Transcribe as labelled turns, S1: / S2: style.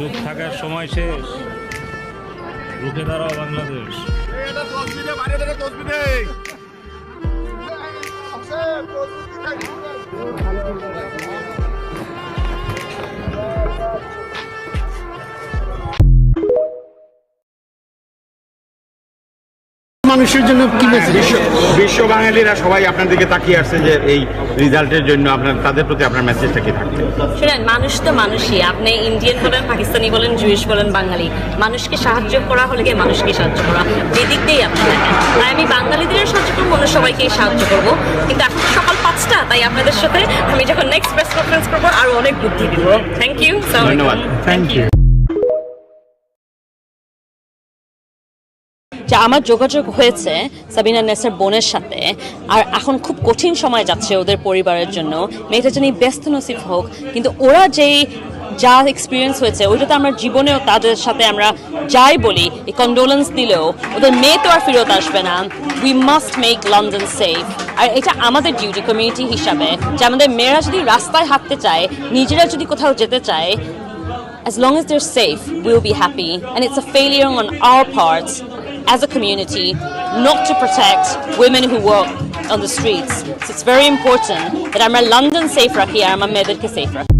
S1: চুপ থাকার সময় শেষ, রুখে দাঁড়াও বাংলাদেশ।
S2: মানুষের জন্য কি মেসেজ?
S3: বিশ্ব বাঙালিরা সবাই আপনার দিকে তাকিয়ে আসছে যে এই রেজাল্টের জন্য আপনার তাদের প্রতি আপনার মেসেজটা কি থাকবে?
S4: শুনেন, মানুষ তো মানুষই, আপনি ইন্ডিয়ান বলেন, পাকিস্তানি বলেন, জুইশ বলেন, বাঙালি, মানুষকে সাহায্য করা হলে গিয়ে মানুষকে সাহায্য করা, যেদিক দিয়েই আপনি দেখেন। তাই আমি বাঙালিদের সাহায্য করবো, অন্য সবাইকেই সাহায্য করবো। কিন্তু এখন সকাল 5টা, তাই আপনাদের সাথে আমি যখন নেক্সট প্রেস কনফারেন্স করবো আরো অনেক বুদ্ধি দিব। থ্যাংক ইউ,
S3: ধন্যবাদ।
S2: Thank you.
S4: যে আমার যোগাযোগ হয়েছে সাবিনা নেসার বোনের সাথে, আর এখন খুব কঠিন সময় যাচ্ছে ওদের পরিবারের জন্য। মেয়েটা জানি ব্যস্ত নসিব হোক, কিন্তু ওরা যেই যা এক্সপিরিয়েন্স হয়েছে ওইটা তো আমরা জীবনেও তাদের সাথে আমরা যাই বলি, এই কন্ডোলেন্স দিলেও ওদের মেয়ে তো আর ফেরত আসবে না। We must make London safe. আর এটা আমাদের ডিউটি কমিউনিটি হিসাবে, যে আমাদের মেয়েরা যদি রাস্তায় হাঁটতে চায়, নিজেরা যদি কোথাও যেতে চায়, as long as they're safe, we'll be happy. And it's a failure on our part as a community not to protect women who walk on the streets. So it's very important that I'm a London safe rakhi, I'm a Medirke safe rakhi.